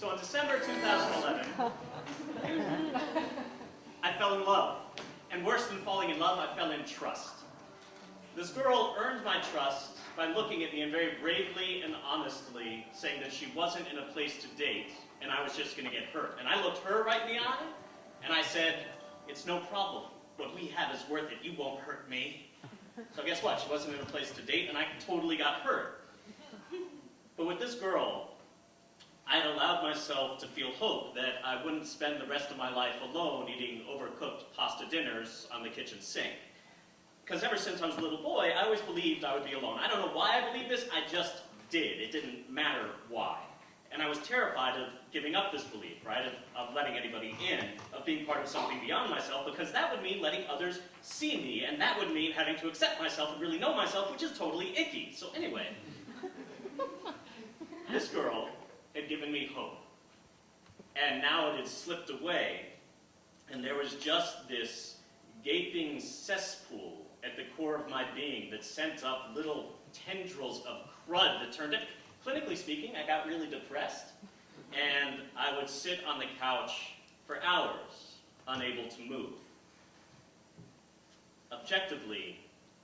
So in December 2011, I fell in love. And worse than falling in love, I fell in trust. This girl earned my trust by looking at me and very bravely and honestly saying that she wasn't in a place to date and I was just going to get hurt. And I looked her right in the eye and I said, it's no problem. What we have is worth it. You won't hurt me. So guess what? She wasn't in a place to date and I totally got hurt. But with this girl, I had allowed myself to feel hope that I wouldn't spend the rest of my life alone eating overcooked pasta dinners on the kitchen sink. Because ever since I was a little boy, I always believed I would be alone. I don't know why I believed this, I just did. It didn't matter why. And I was terrified of giving up this belief, right? Of letting anybody in, of being part of something beyond myself, because that would mean letting others see me, and that would mean having to accept myself and really know myself, which is totally icky. So anyway, this girl had given me hope. And now it had slipped away, and there was just this gaping cesspool at the core of my being that sent up little tendrils of crud that turned it. Clinically speaking, I got really depressed, and I would sit on the couch for hours, unable to move. Objectively,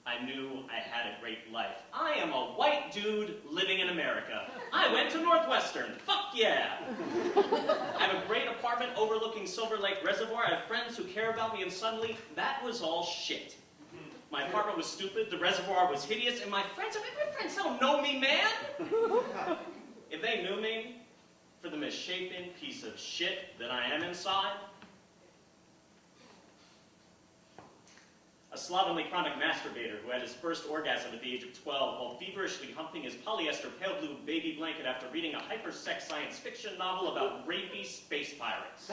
I knew I had a great life. I am a white dude living in America. I went to Northwestern. Fuck yeah! I have a great apartment overlooking Silver Lake Reservoir. I have friends who care about me, and suddenly, that was all shit. My apartment was stupid, the reservoir was hideous, and my friends don't know me, man! If they knew me for the misshapen piece of shit that I am inside, a slovenly chronic masturbator who had his first orgasm at the age of 12 while feverishly humping his polyester pale blue baby blanket after reading a hyper-sex science fiction novel about rapey space pirates.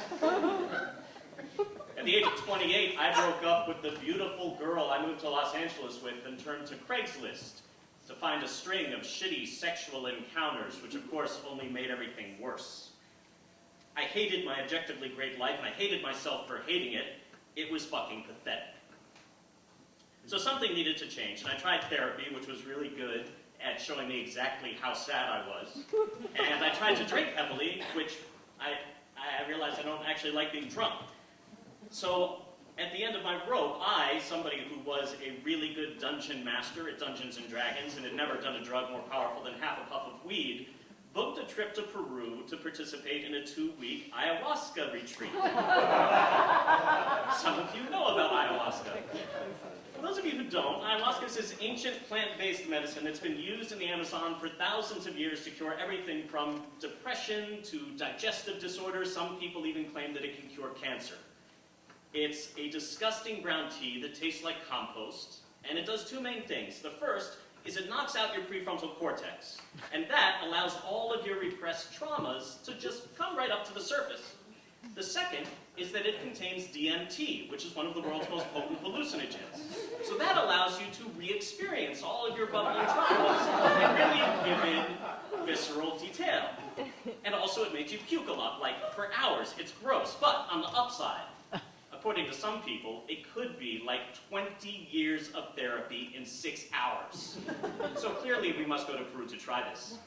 At the age of 28, I broke up with the beautiful girl I moved to Los Angeles with and turned to Craigslist to find a string of shitty sexual encounters, which of course only made everything worse. I hated my objectively great life, and I hated myself for hating it. It was fucking pathetic. So something needed to change, and I tried therapy, which was really good at showing me exactly how sad I was. And I tried to drink heavily, which I realized I don't actually like being drunk. So at the end of my rope, I, somebody who was a really good dungeon master at Dungeons & Dragons and had never done a drug more powerful than half a puff of weed, booked a trip to Peru to participate in a 2-week ayahuasca retreat. Some of you know about ayahuasca. For those of you who don't, ayahuasca is this ancient plant-based medicine that's been used in the Amazon for thousands of years to cure everything from depression to digestive disorders. Some people even claim that it can cure cancer. It's a disgusting brown tea that tastes like compost, and it does two main things. The first is it knocks out your prefrontal cortex, and that allows all of your repressed traumas to just come right up to the surface. The second is that it contains DMT, which is one of the world's most potent hallucinogens. So that allows you to re-experience all of your bubbling traumas in really vivid, visceral detail. And also it makes you puke a lot, like for hours. It's gross, but on the upside, according to some people, it could be like 20 years of therapy in 6 hours. So clearly we must go to Peru to try this.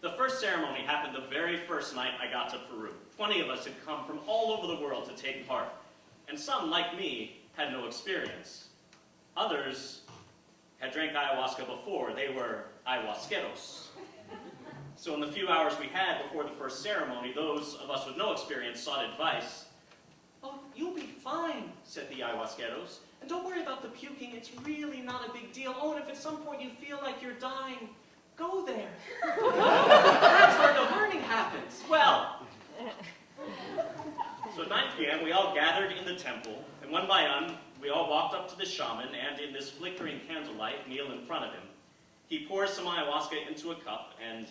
The first ceremony happened the very first night I got to Peru. 20 of us had come from all over the world to take part. And some, like me, had no experience. Others had drank ayahuasca before. They were ayahuasqueros. So in the few hours we had before the first ceremony, those of us with no experience sought advice. "Oh, you'll be fine," said the ayahuasqueros. "And don't worry about the puking, it's really not a big deal. Oh, and if at some point you feel like you're dying, go there. That's where the learning happens." Well, so at 9 p.m. we all gathered in the temple, and one by one, we all walked up to the shaman, and in this flickering candlelight, kneel in front of him. He pours some ayahuasca into a cup, and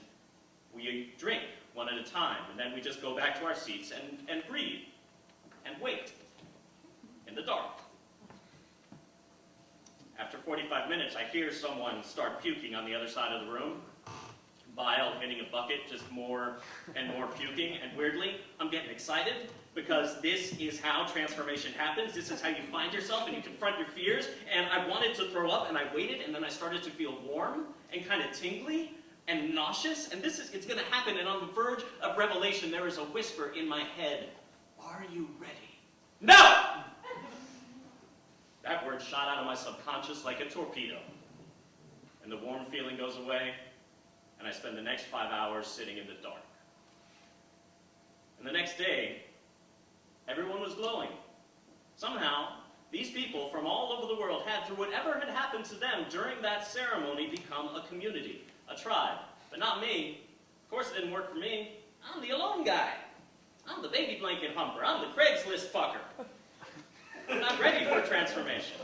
we drink one at a time, and then we just go back to our seats and breathe. And wait, in the dark. After 45 minutes, I hear someone start puking on the other side of the room. Bile hitting a bucket, just more and more puking. And weirdly, I'm getting excited because this is how transformation happens. This is how you find yourself and you confront your fears. And I wanted to throw up, and I waited, and then I started to feel warm and kind of tingly. and nauseous, and it's going to happen, and on the verge of revelation, there is a whisper in my head, "Are you ready?" No! That word shot out of my subconscious like a torpedo. And the warm feeling goes away, and I spend the next 5 hours sitting in the dark. And the next day, everyone was glowing. Somehow, these people from all over the world had, through whatever had happened to them during that ceremony, become a community, a tribe. But not me. Of course it didn't work for me. I'm the alone guy. I'm the baby blanket humper. I'm the Craigslist fucker. I'm not ready for transformation.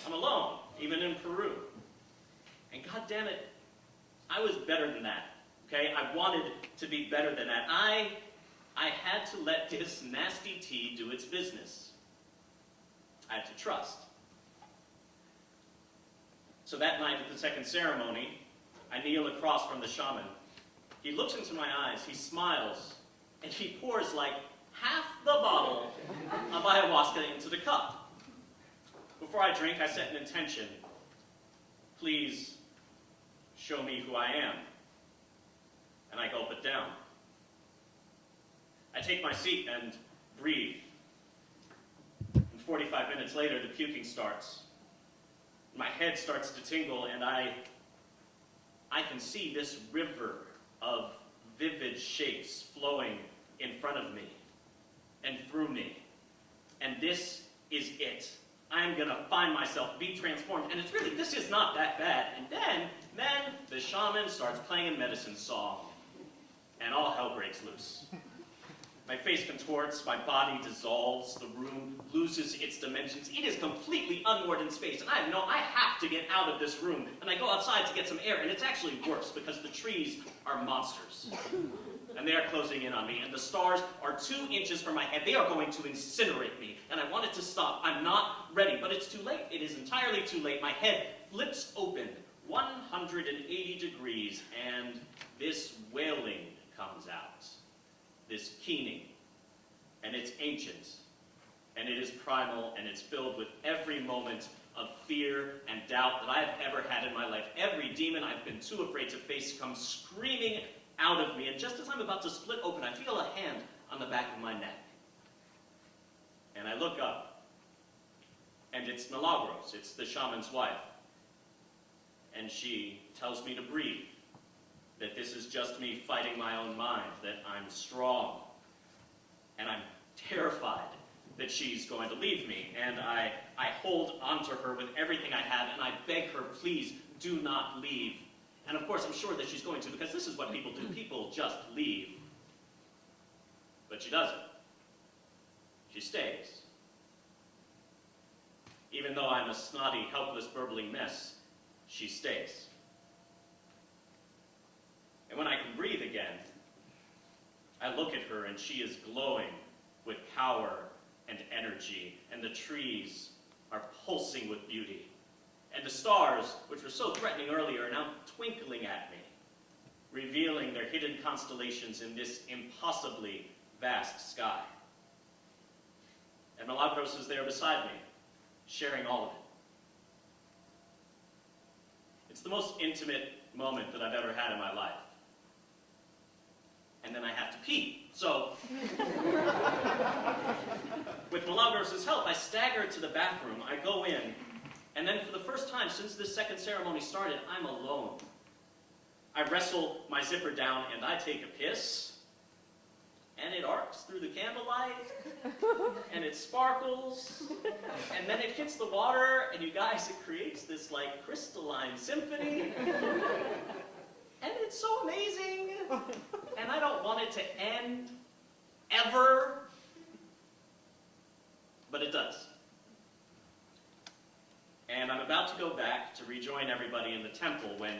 I'm alone, even in Peru. And God damn it, I was better than that. Okay? I wanted to be better than that. I had to let this nasty tea do its business. I had to trust. So that night at the second ceremony, I kneel across from the shaman. He looks into my eyes, he smiles, and he pours like half the bottle of ayahuasca into the cup. Before I drink, I set an intention. Please show me who I am. And I gulp it down. I take my seat and breathe. And 45 minutes later, the puking starts. My head starts to tingle, and I can see this river of vivid shapes flowing in front of me and through me. And this is it. I'm gonna find myself, be transformed, and this is not that bad. And then the shaman starts playing a medicine song, and all hell breaks loose. My face contorts, my body dissolves, the room loses its dimensions. It is completely unmoored in space, and I have to get out of this room. And I go outside to get some air, and it's actually worse because the trees are monsters. And they are closing in on me, and the stars are 2 inches from my head. They are going to incinerate me, and I want it to stop. I'm not ready, but it's too late. It is entirely too late. My head flips open 180 degrees, and this wailing comes out. This keening, and it's ancient, and it is primal, and it's filled with every moment of fear and doubt that I have ever had in my life. Every demon I've been too afraid to face comes screaming out of me, and just as I'm about to split open, I feel a hand on the back of my neck. And I look up, and it's Milagros, it's the shaman's wife, and she tells me to breathe. That this is just me fighting my own mind, that I'm strong, and I'm terrified that she's going to leave me, and I hold onto her with everything I have, and I beg her, please do not leave. And of course I'm sure that she's going to, because this is what people do. People just leave. But she doesn't. She stays. Even though I'm a snotty, helpless, burbling mess, she stays. And when I can breathe again, I look at her and she is glowing with power and energy, and the trees are pulsing with beauty. And the stars, which were so threatening earlier, are now twinkling at me, revealing their hidden constellations in this impossibly vast sky. And Milagros is there beside me, sharing all of it. It's the most intimate moment that I've ever had in my life. And then I have to pee. So, with Milagros' help, I stagger to the bathroom, I go in, and then for the first time since this second ceremony started, I'm alone. I wrestle my zipper down and I take a piss, and it arcs through the candlelight, and it sparkles, and then it hits the water, and you guys, it creates this like crystalline symphony. And it's so amazing, and I don't want it to end, ever, but it does. And I'm about to go back to rejoin everybody in the temple when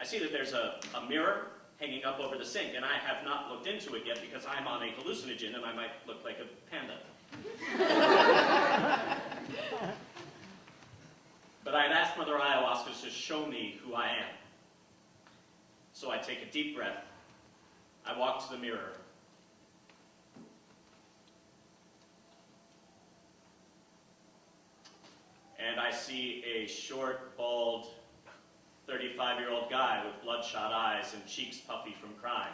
I see that there's a mirror hanging up over the sink, and I have not looked into it yet because I'm on a hallucinogen and I might look like a panda. But I had asked Mother Ayahuasca to show me who I am. So I take a deep breath, I walk to the mirror, and I see a short, bald, 35-year-old guy with bloodshot eyes and cheeks puffy from crying.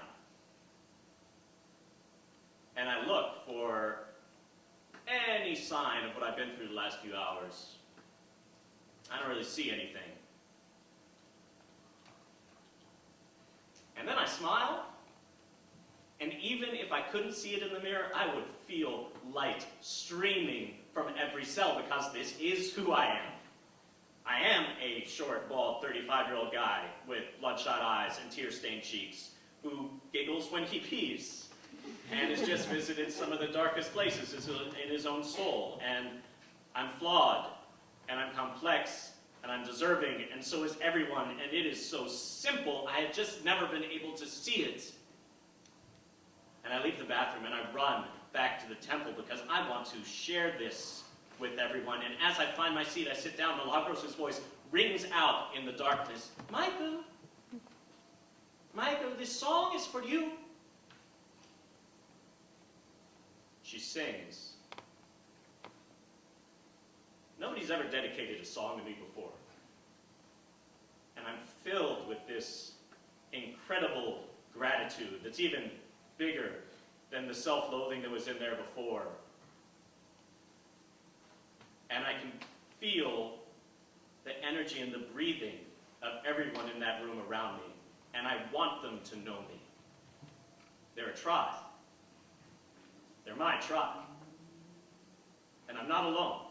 And I look for any sign of what I've been through the last few hours. I don't really see anything. And then I smile, and even if I couldn't see it in the mirror, I would feel light streaming from every cell, because this is who I am. I am a short, bald, 35-year-old guy with bloodshot eyes and tear-stained cheeks who giggles when he pees and has just visited some of the darkest places in his own soul. And I'm flawed, and I'm complex, and I'm deserving, and so is everyone, and it is so simple, I have just never been able to see it. And I leave the bathroom, and I run back to the temple because I want to share this with everyone. And as I find my seat, I sit down, and Milagros' voice rings out in the darkness. Michael, Michael, this song is for you. She sings. Nobody's ever dedicated a song to me before. And I'm filled with this incredible gratitude that's even bigger than the self-loathing that was in there before. And I can feel the energy and the breathing of everyone in that room around me. And I want them to know me. They're a tribe. They're my tribe. And I'm not alone.